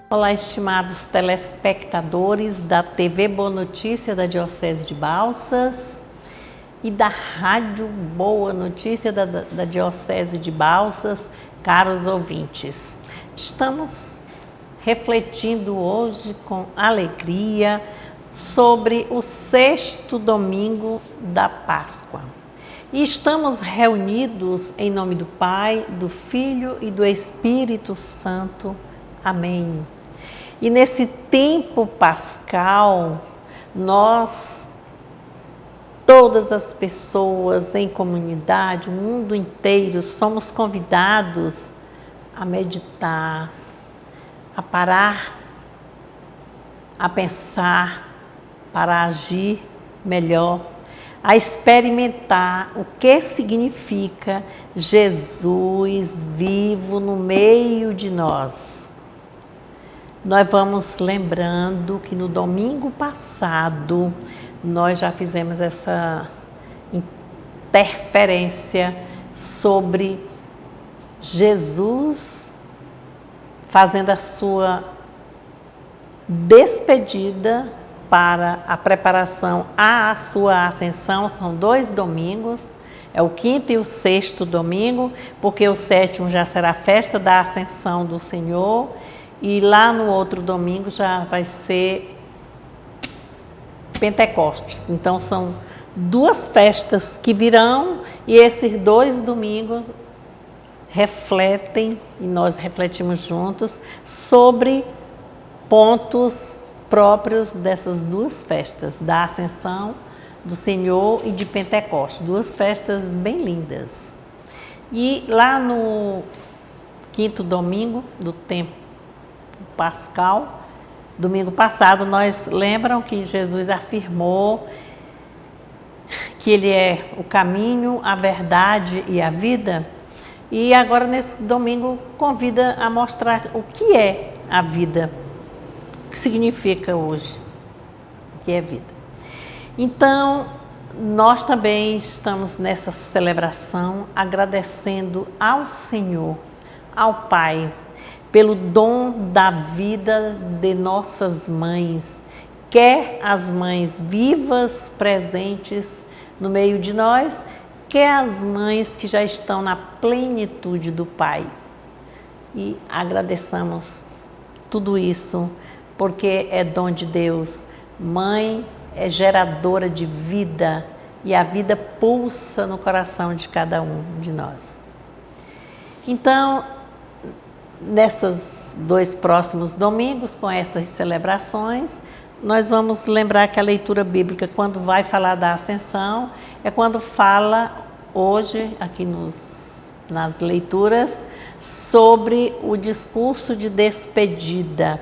Olá, estimados telespectadores da TV Boa Notícia da Diocese de Balsas e da Rádio Boa Notícia da Diocese de Balsas, caros ouvintes. Estamos refletindo hoje com alegria sobre o 6º domingo da Páscoa. E estamos reunidos em nome do Pai, do Filho e do Espírito Santo. Amém. E nesse tempo pascal, nós, todas as pessoas em comunidade, o mundo inteiro, somos convidados a meditar, a parar, a pensar, para agir melhor, a experimentar o que significa Jesus vivo no meio de nós. Nós vamos lembrando que no domingo passado nós já fizemos essa interferência sobre Jesus fazendo a sua despedida para a preparação à sua ascensão. São 2 domingos, é o 5º e o 6º domingo, porque o 7º já será a festa da ascensão do Senhor. E lá no outro domingo já vai ser Pentecostes. Então são 2 festas que virão e esses 2 domingos refletem, e nós refletimos juntos, sobre pontos próprios dessas 2 festas, da Ascensão do Senhor e de Pentecostes. 2 festas bem lindas. E lá no 5º domingo do tempo pascal, domingo passado, nós lembram que Jesus afirmou que Ele é o caminho, a verdade e a vida. E agora, nesse domingo, convida a mostrar o que é a vida, o que significa hoje, o que é vida. Então, nós também estamos nessa celebração agradecendo ao Senhor, ao Pai, pelo dom da vida de nossas mães, quer as mães vivas, presentes no meio de nós, quer as mães que já estão na plenitude do Pai. E agradeçamos tudo isso, porque é dom de Deus. Mãe é geradora de vida e a vida pulsa no coração de cada um de nós. Então, nesses 2 próximos domingos, com essas celebrações, nós vamos lembrar que a leitura bíblica, quando vai falar da ascensão, é quando fala hoje, aqui nas leituras, sobre o discurso de despedida.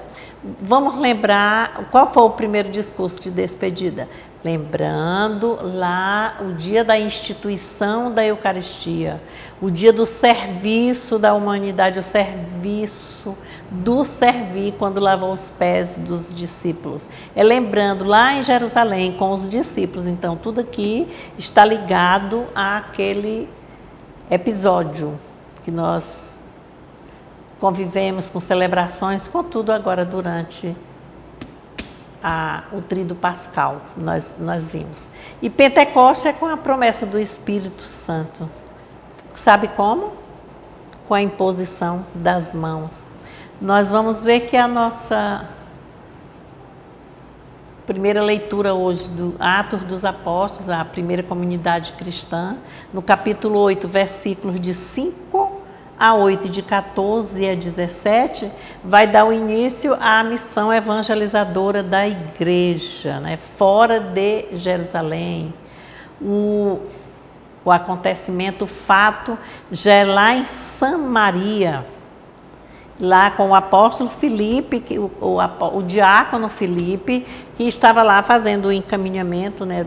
Vamos lembrar qual foi o primeiro discurso de despedida? Lembrando lá o dia da instituição da Eucaristia, o dia do serviço da humanidade, o serviço do servir, quando lavou os pés dos discípulos. É lembrando lá em Jerusalém com os discípulos. Então, tudo aqui está ligado àquele episódio que nós convivemos com celebrações, contudo agora durante o tríduo pascal, nós vimos. E Pentecostes é com a promessa do Espírito Santo. Sabe como? Com a imposição das mãos. Nós vamos ver que a nossa primeira leitura hoje do Atos dos Apóstolos, a primeira comunidade cristã, no capítulo 8, versículos de 5 a 8, de 14 a 17, vai dar o início à missão evangelizadora da igreja, né? Fora de Jerusalém. O acontecimento, o fato, já é lá em Samaria, lá com o apóstolo Filipe, o diácono Filipe, que estava lá fazendo o encaminhamento, né,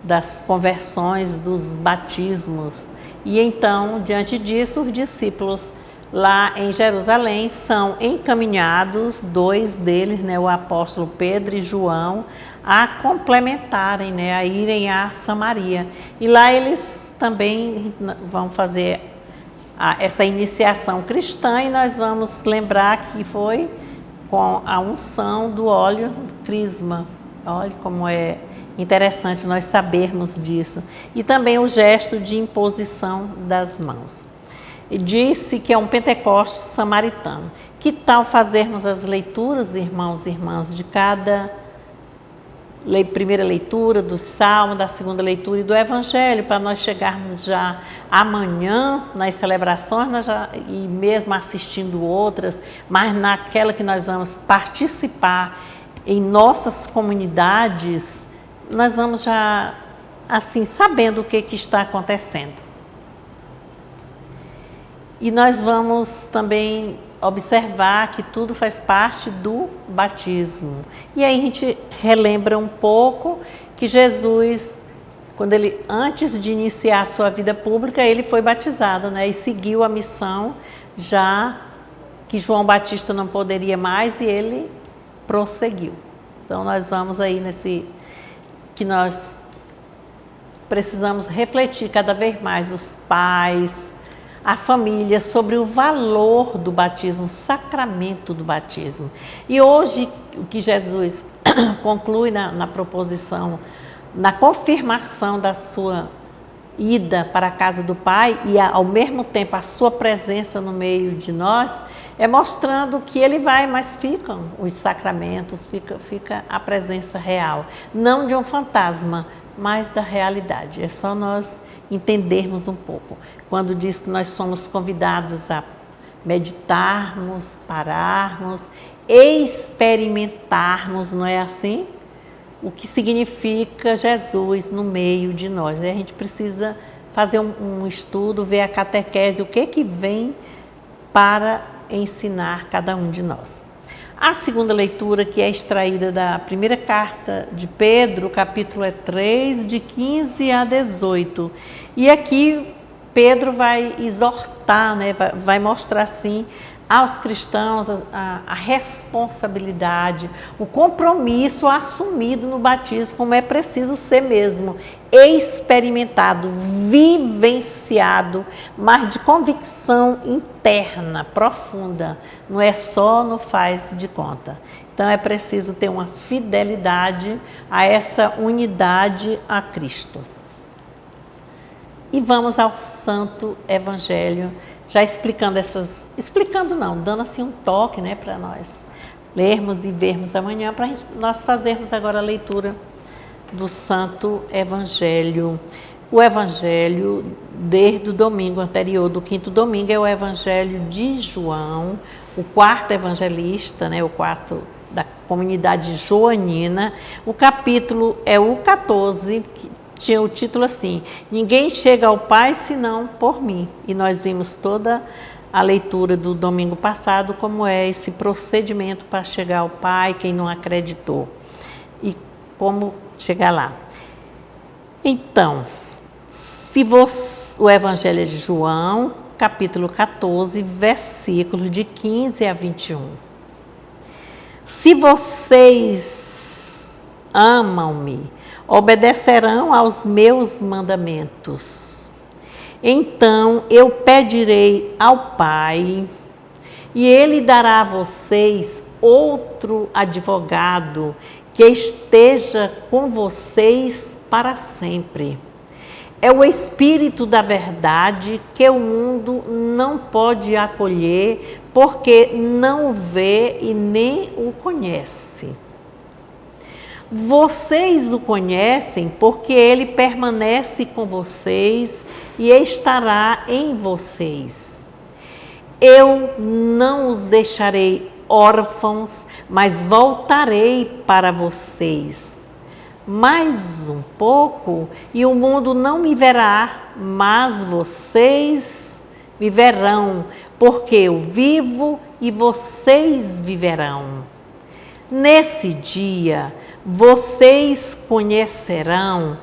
das conversões, dos batismos. E então, diante disso, os discípulos lá em Jerusalém são encaminhados, 2 deles, né, o apóstolo Pedro e João, a complementarem, né, a irem a Samaria. E lá eles também vão fazer essa iniciação cristã, e nós vamos lembrar que foi com a unção do óleo do crisma. Olha como é interessante nós sabermos disso. E também o gesto de imposição das mãos. E disse que é um Pentecostes samaritano. Que tal fazermos as leituras, irmãos e irmãs, de cada primeira leitura do Salmo, da segunda leitura e do Evangelho, para nós chegarmos já amanhã nas celebrações, e mesmo assistindo outras, mas naquela que nós vamos participar em nossas comunidades, nós vamos já, assim, sabendo o que está acontecendo. E nós vamos também observar que tudo faz parte do batismo. E aí a gente relembra um pouco que Jesus, quando ele, antes de iniciar a sua vida pública, ele foi batizado, né? E seguiu a missão, já que João Batista não poderia mais, e ele prosseguiu. Então nós vamos aí que nós precisamos refletir cada vez mais, os pais, a família, sobre o valor do batismo, o sacramento do batismo. E hoje, o que Jesus conclui na proposição, na confirmação da sua ida para a casa do Pai e, ao mesmo tempo, a sua presença no meio de nós, é mostrando que ele vai, mas ficam os sacramentos, fica a presença real. Não de um fantasma, mas da realidade. É só nós entendermos um pouco. Quando diz que nós somos convidados a meditarmos, pararmos, experimentarmos, não é assim? O que significa Jesus no meio de nós. A gente precisa fazer um estudo, ver a catequese, o que vem para ensinar cada um de nós. A segunda leitura, que é extraída da primeira carta de Pedro, o capítulo é 3, de 15 a 18. E aqui Pedro vai exortar, né, vai mostrar assim aos cristãos a responsabilidade, o compromisso assumido no batismo, como é preciso ser mesmo, experimentado, vivenciado, mas de convicção interna, profunda, não é só no faz de conta. Então é preciso ter uma fidelidade a essa unidade a Cristo. E vamos ao Santo Evangelho, já dando assim um toque, né, para nós lermos e vermos amanhã, para nós fazermos agora a leitura do Santo Evangelho. O Evangelho, desde o domingo anterior, do quinto domingo, é o Evangelho de João, o quarto evangelista, né, o quarto da comunidade joanina. O capítulo é o 14, que tinha o título assim: Ninguém chega ao Pai senão por mim. E nós vimos toda a leitura do domingo passado, como é esse procedimento para chegar ao Pai, quem não acreditou, e como chegar lá. Então, o Evangelho é de João, capítulo 14, versículos de 15 a 21. Se vocês amam-me, obedecerão aos meus mandamentos. Então eu pedirei ao Pai, e Ele dará a vocês outro advogado que esteja com vocês para sempre. É o Espírito da verdade, que o mundo não pode acolher, porque não o vê e nem o conhece. Vocês o conhecem porque ele permanece com vocês e estará em vocês. Eu não os deixarei órfãos, mas voltarei para vocês. Mais um pouco e o mundo não me verá, mas vocês me verão, porque eu vivo e vocês viverão. Nesse dia, vocês conhecerão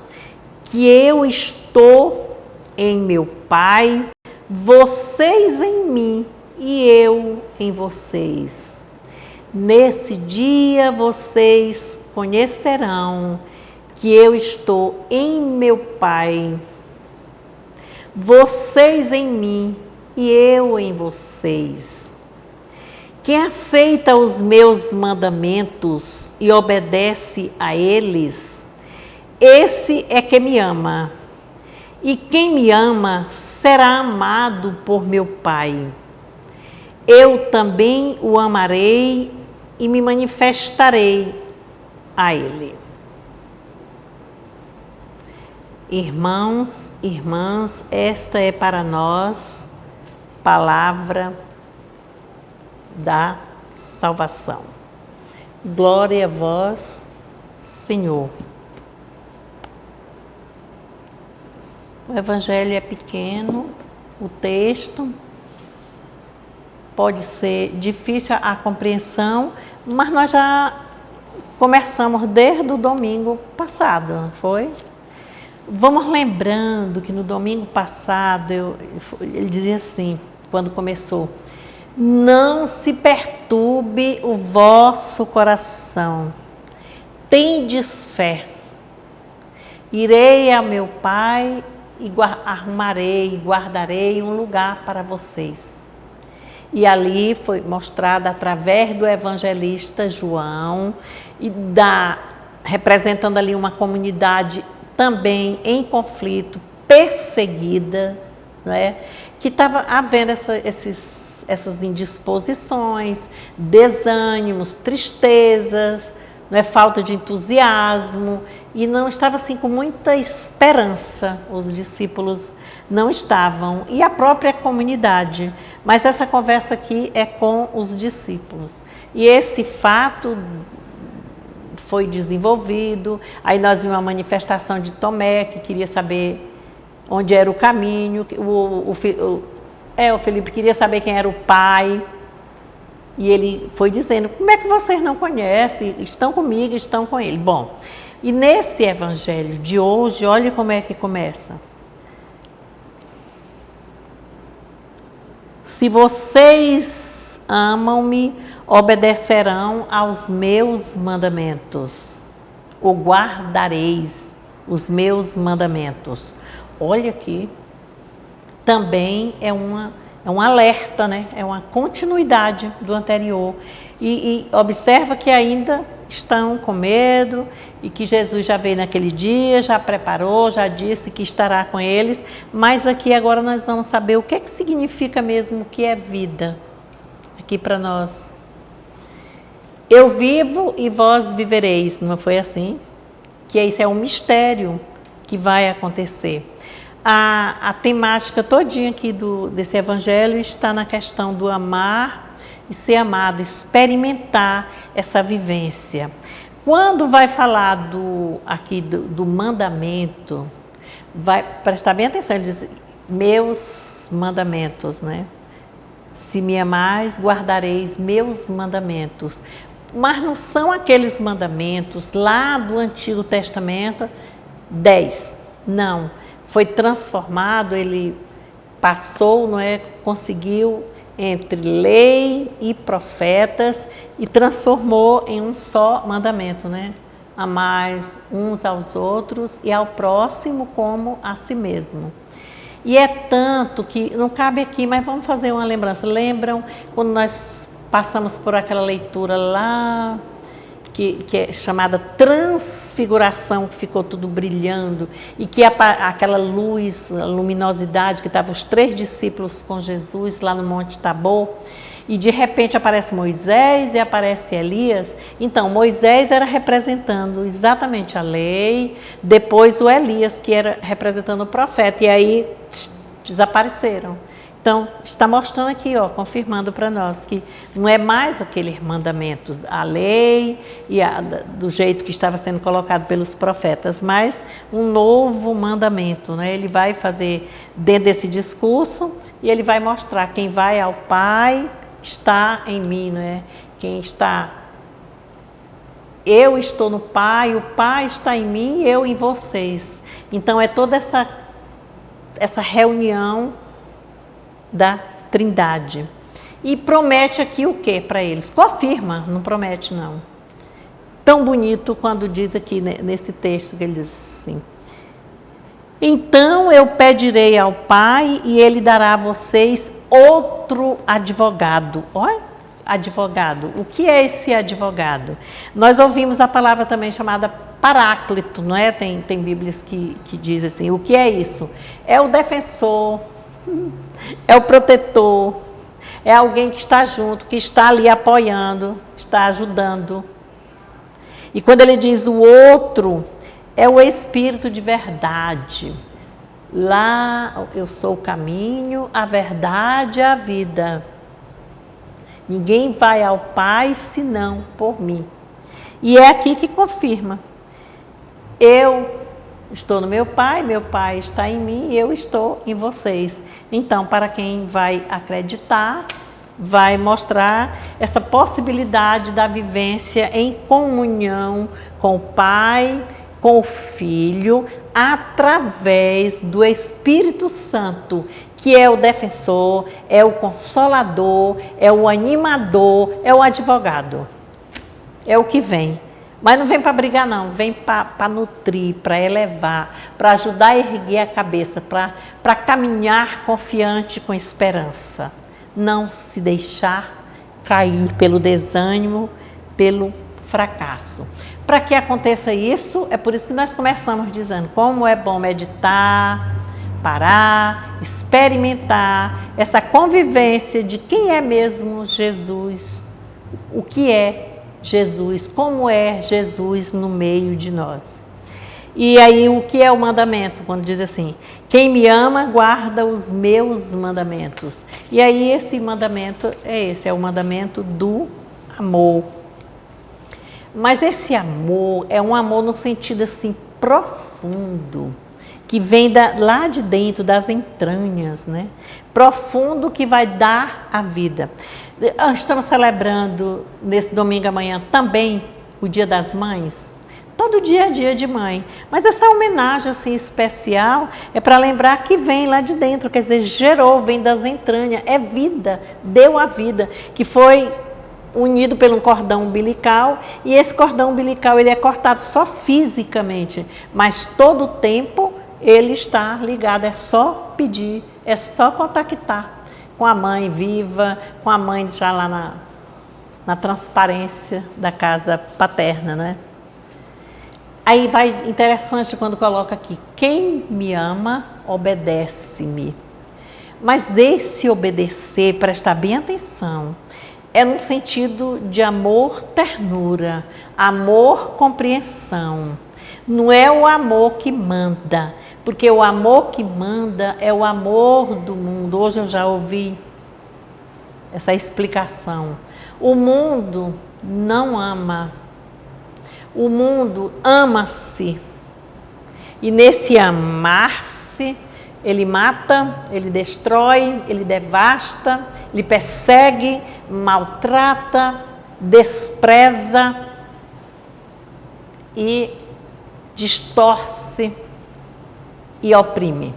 que eu estou em meu Pai, vocês em mim e eu em vocês. Nesse dia, vocês conhecerão que eu estou em meu Pai, vocês em mim e eu em vocês. Quem aceita os meus mandamentos e obedece a eles, esse é que me ama. E quem me ama será amado por meu Pai. Eu também o amarei e me manifestarei a ele. Irmãos, irmãs, esta é para nós palavra da salvação. Glória a vós, Senhor. O Evangelho é pequeno, o texto pode ser difícil a compreensão, mas nós já começamos desde o domingo passado, não foi? Vamos lembrando que no domingo passado, ele dizia assim, quando começou: não se perturbe o vosso coração, tendes fé. Irei a meu Pai e arrumarei, guardarei um lugar para vocês. E ali foi mostrado através do evangelista João, e representando ali uma comunidade também em conflito, perseguida, né? Que estava havendo essas indisposições, desânimos, tristezas, né? Falta de entusiasmo, e não estava assim com muita esperança, os discípulos não estavam, e a própria comunidade. Mas essa conversa aqui é com os discípulos. E esse fato foi desenvolvido, aí nós vimos uma manifestação de Tomé, que queria saber onde era o caminho, o Felipe queria saber quem era o Pai, e ele foi dizendo: como é que vocês não conhecem? Estão comigo, estão com ele. Bom, e nesse evangelho de hoje, olha como é que começa. Se vocês amam-me, obedecerão aos meus mandamentos, ou guardareis os meus mandamentos. Olha aqui, também é um alerta, né? É uma continuidade do anterior. E observa que ainda estão com medo, e que Jesus já veio naquele dia, já preparou, já disse que estará com eles, mas aqui agora nós vamos saber o que é que significa mesmo o que é vida aqui para nós. Eu vivo e vós vivereis, não foi assim? Que isso é um mistério que vai acontecer. A temática todinha aqui desse evangelho está na questão do amar e ser amado, experimentar essa vivência. Quando vai falar aqui do mandamento, vai prestar bem atenção, ele diz: meus mandamentos, né? Se me amais, guardareis meus mandamentos. Mas não são aqueles mandamentos lá do Antigo Testamento, 10, não. Foi transformado, ele passou, não é? Conseguiu entre lei e profetas e transformou em um só mandamento, né? Amar uns aos outros e ao próximo como a si mesmo. E é tanto que, não cabe aqui, mas vamos fazer uma lembrança. Lembram quando nós passamos por aquela leitura lá, que é chamada transfiguração, que ficou tudo brilhando, e que aquela luz, a luminosidade, que estavam os 3 discípulos com Jesus lá no Monte Tabor, e de repente aparece Moisés e aparece Elias. Então, Moisés era representando exatamente a lei, depois o Elias, que era representando o profeta, e aí desapareceram. Então, está mostrando aqui, ó, confirmando para nós que não é mais aqueles mandamentos, a lei e do jeito que estava sendo colocado pelos profetas, mas um novo mandamento, né? Ele vai fazer dentro desse discurso e ele vai mostrar: quem vai ao Pai está em mim, né? Quem está... Eu estou no Pai, o Pai está em mim e eu em vocês. Então, é toda essa reunião da Trindade. E promete aqui o que para eles? Confirma, não promete não. Tão bonito quando diz aqui nesse texto, que ele diz assim: então eu pedirei ao Pai e Ele dará a vocês outro advogado. Olha, advogado. O que é esse advogado? Nós ouvimos a palavra também chamada paráclito, não é? Tem Bíblias que dizem assim, o que é isso? É o defensor, é o protetor, é alguém que está junto, que está ali apoiando, está ajudando. E quando ele diz o outro, é o Espírito de verdade. Lá eu sou o caminho, a verdade e a vida. Ninguém vai ao Pai senão por mim. E é aqui que confirma. Eu estou no meu Pai está em mim e eu estou em vocês. Então, para quem vai acreditar, vai mostrar essa possibilidade da vivência em comunhão com o Pai, com o Filho, através do Espírito Santo, que é o defensor, é o consolador, é o animador, é o advogado. É o que vem. Mas não vem para brigar, não. Vem para nutrir, para elevar, para ajudar a erguer a cabeça, para caminhar confiante com esperança. Não se deixar cair pelo desânimo, pelo fracasso. Para que aconteça isso, é por isso que nós começamos dizendo como é bom meditar, parar, experimentar essa convivência de quem é mesmo Jesus, o que é Jesus, como é Jesus no meio de nós. E aí, o que é o mandamento? Quando diz assim, quem me ama, guarda os meus mandamentos. E aí, esse mandamento é o mandamento do amor. Mas esse amor é um amor no sentido assim, profundo, que vem lá de dentro, das entranhas, né? Profundo, que vai dar a vida. Estamos celebrando, nesse domingo amanhã, também o Dia das Mães. Todo dia é dia de mãe. Mas essa homenagem assim, especial é para lembrar que vem lá de dentro, quer dizer, gerou, vem das entranhas, é vida, deu a vida, que foi unido por um cordão umbilical, e esse cordão umbilical ele é cortado só fisicamente, mas todo o tempo ele está ligado, é só pedir, é só contactar com a mãe viva, com a mãe já lá na transparência da casa paterna, né? Aí vai interessante quando coloca aqui, quem me ama, obedece-me. Mas esse obedecer, prestar bem atenção, é no sentido de amor, ternura, amor, compreensão. Não é o amor que manda, porque o amor que manda é o amor do mundo. Hoje eu já ouvi essa explicação. O mundo não ama. O mundo ama-se. E nesse amar-se, ele mata, ele destrói, ele devasta, ele persegue, maltrata, despreza e distorce e oprime.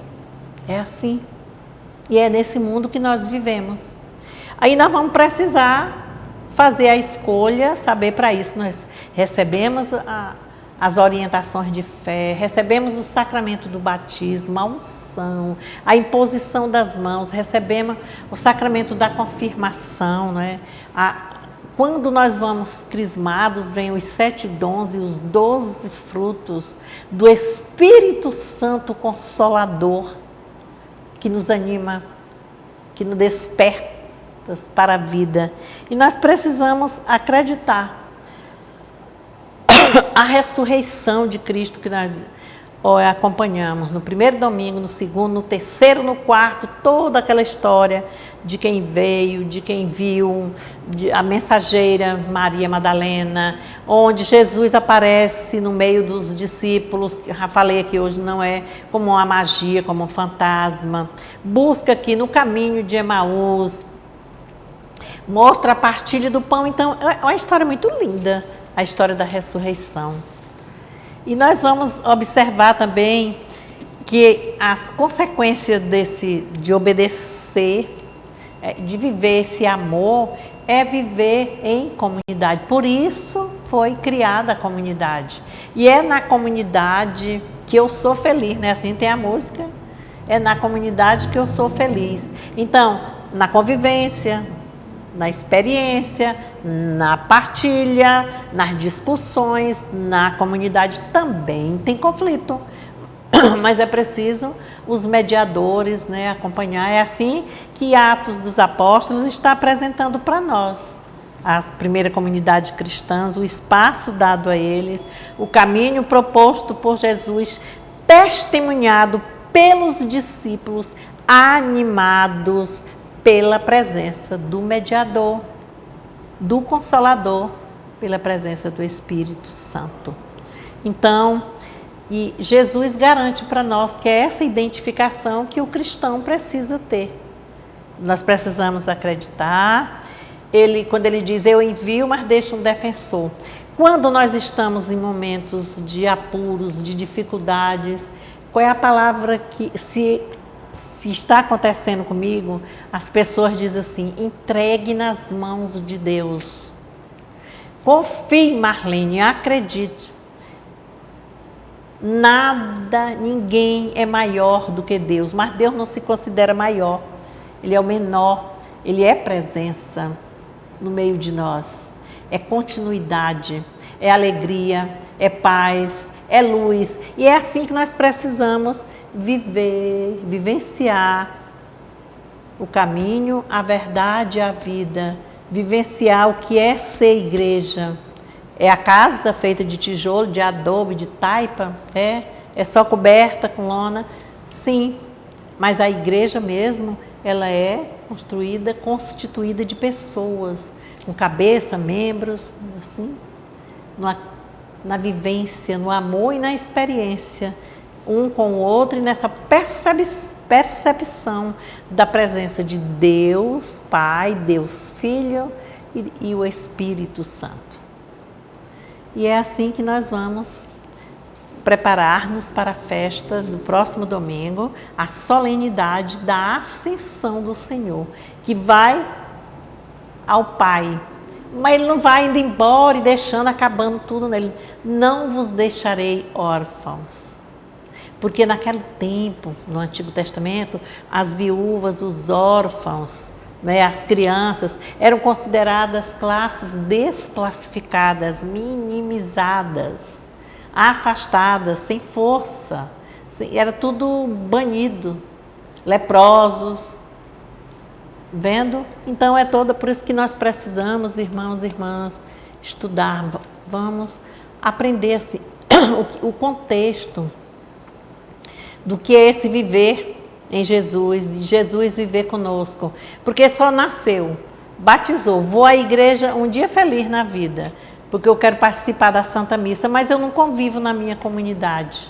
É assim. E é nesse mundo que nós vivemos. Aí nós vamos precisar fazer a escolha, saber para isso. Nós recebemos as orientações de fé, recebemos o sacramento do batismo, a unção, a imposição das mãos, recebemos o sacramento da confirmação, né? Quando nós vamos crismados, vem os 7 dons e os 12 frutos do Espírito Santo Consolador, que nos anima, que nos desperta para a vida. E nós precisamos acreditar a ressurreição de Cristo que nós acompanhamos no primeiro domingo, no segundo, no terceiro, no quarto, toda aquela história de quem veio, de quem viu, a mensageira Maria Madalena, onde Jesus aparece no meio dos discípulos, que já falei aqui hoje, não é como uma magia, como um fantasma, busca aqui no caminho de Emaús, mostra a partilha do pão. Então, é uma história muito linda, a história da ressurreição. E nós vamos observar também que as consequências de obedecer, de viver esse amor, é viver em comunidade. Por isso foi criada a comunidade. E é na comunidade que eu sou feliz, né? Assim tem a música. É na comunidade que eu sou feliz. Então, na convivência, na experiência, na partilha, nas discussões, na comunidade também tem conflito. Mas é preciso os mediadores, né, acompanhar. É assim que Atos dos Apóstolos está apresentando para nós. A primeira comunidade cristã, o espaço dado a eles, o caminho proposto por Jesus, testemunhado pelos discípulos, animados pela presença do mediador, do Consolador, pela presença do Espírito Santo. Então, e Jesus garante para nós que é essa identificação que o cristão precisa ter. Nós precisamos acreditar. Quando ele diz, eu envio, mas deixo um defensor. Quando nós estamos em momentos de apuros, de dificuldades, qual é a palavra que, se está acontecendo comigo, as pessoas dizem assim, entregue nas mãos de Deus. Confie, Marlene, acredite. Nada, ninguém é maior do que Deus, mas Deus não se considera maior. Ele é o menor, Ele é presença no meio de nós. É continuidade, é alegria, é paz, é luz. E é assim que nós precisamos viver, vivenciar o caminho, a verdade e a vida. Vivenciar o que é ser igreja. É a casa feita de tijolo, de adobe, de taipa? É só coberta com lona? Sim, mas a igreja mesmo, ela é construída, constituída de pessoas, com cabeça, membros, assim, na vivência, no amor e na experiência, um com o outro, e nessa percepção da presença de Deus Pai, Deus Filho e o Espírito Santo. E é assim que nós vamos preparar-nos para a festa do próximo domingo, a solenidade da Ascensão do Senhor, que vai ao Pai. Mas Ele não vai indo embora e deixando, acabando tudo nele. Não vos deixarei órfãos. Porque naquele tempo, no Antigo Testamento, as viúvas, os órfãos, né, as crianças, eram consideradas classes desclassificadas, minimizadas, afastadas, sem força. Era tudo banido, leprosos. Vendo? Então é toda por isso que nós precisamos, irmãos e irmãs, estudar. Vamos aprender assim, o contexto do que é esse viver em Jesus, de Jesus viver conosco. Porque só nasceu, batizou, vou à igreja um dia feliz na vida, porque eu quero participar da Santa Missa, mas eu não convivo na minha comunidade.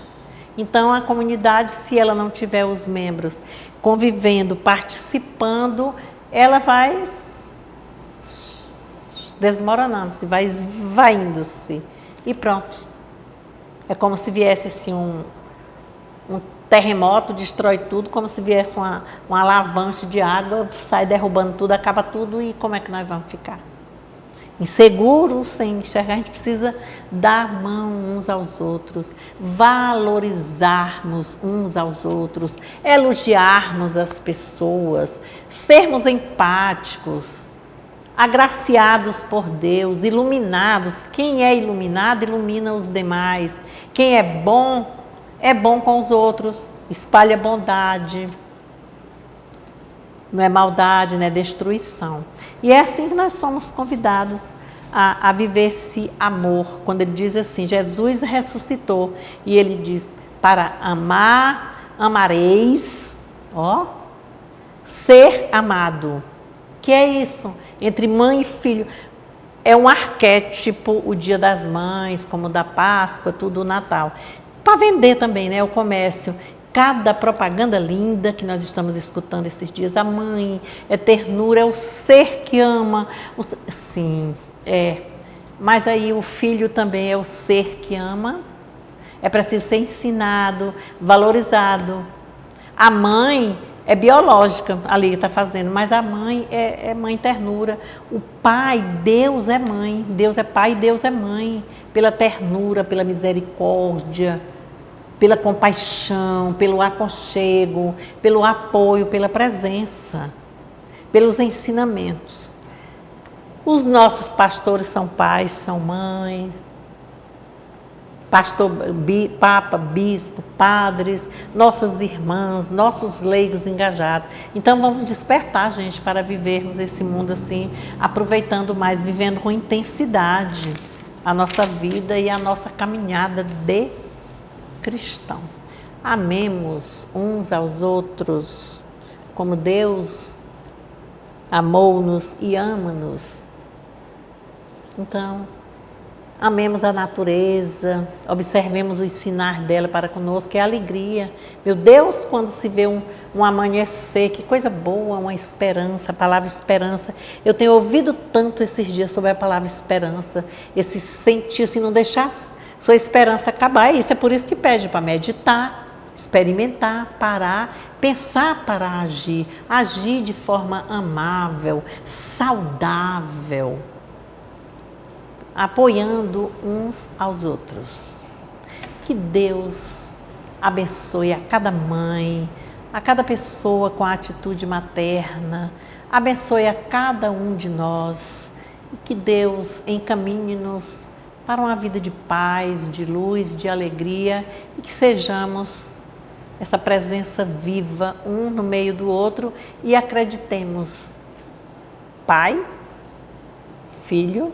Então a comunidade, se ela não tiver os membros convivendo, participando, ela vai desmoronando-se, vai esvaindo-se e pronto. É como se viesse assim um terremoto, destrói tudo, como se viesse uma avalanche de água, sai derrubando tudo, acaba tudo, e como é que nós vamos ficar? Inseguros, sem enxergar. A gente precisa dar mão uns aos outros, valorizarmos uns aos outros, elogiarmos as pessoas, sermos empáticos, agraciados por Deus, iluminados. Quem é iluminado, ilumina os demais. Quem é bom com os outros, espalha bondade. Não é maldade, não é destruição. E é assim que nós somos convidados a viver esse amor. Quando ele diz assim, Jesus ressuscitou. E ele diz, para amar, amareis, ser amado. Que é isso? Entre mãe e filho. É um arquétipo, o Dia das Mães, como o da Páscoa, tudo o Natal. Para vender também, né? O comércio. Cada propaganda linda que nós estamos escutando esses dias. A mãe é ternura, é o ser que ama. Sim, é. Mas aí o filho também é o ser que ama. É preciso ser ensinado, valorizado. A mãe é biológica, ali que está fazendo, mas a mãe é mãe ternura. O pai, Deus é mãe. Deus é pai, Deus é mãe. Pela ternura, pela misericórdia, pela compaixão, pelo aconchego, pelo apoio, pela presença. pelos ensinamentos. Os nossos pastores são pais, são mães, pastor, papa, bispo, padres, nossas irmãs, nossos leigos engajados. Então vamos despertar, gente, para vivermos esse mundo assim, aproveitando mais, vivendo com intensidade a nossa vida e a nossa caminhada de cristão. Amemos uns aos outros, como Deus amou-nos e ama-nos. Então, amemos a natureza, observemos os sinais dela para conosco, que é a alegria. Meu Deus, quando se vê um amanhecer, que coisa boa, uma esperança, a palavra esperança. Eu tenho ouvido tanto esses dias sobre a palavra esperança, esse sentir, assim, não deixar sua esperança acabar. Isso é por isso que pede para meditar, experimentar, parar, pensar para agir, agir de forma amável, saudável, apoiando uns aos outros. Que Deus abençoe a cada mãe, a cada pessoa com a atitude materna, abençoe a cada um de nós e que Deus encaminhe-nos para uma vida de paz, de luz, de alegria e que sejamos essa presença viva um no meio do outro e acreditemos Pai, Filho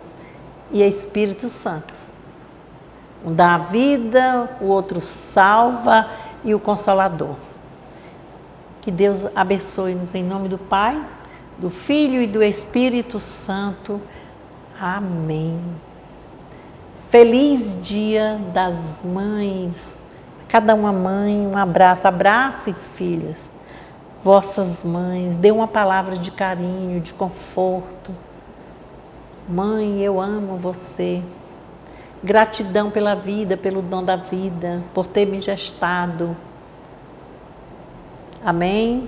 e Espírito Santo. Um dá a vida, o outro salva e o Consolador. Que Deus abençoe-nos em nome do Pai, do Filho e do Espírito Santo. Amém. Feliz Dia das Mães. Cada uma mãe, um abraço. Abrace, filhas, vossas mães. Dê uma palavra de carinho, de conforto. Mãe, eu amo você. Gratidão pela vida, pelo dom da vida, por ter me gestado. Amém?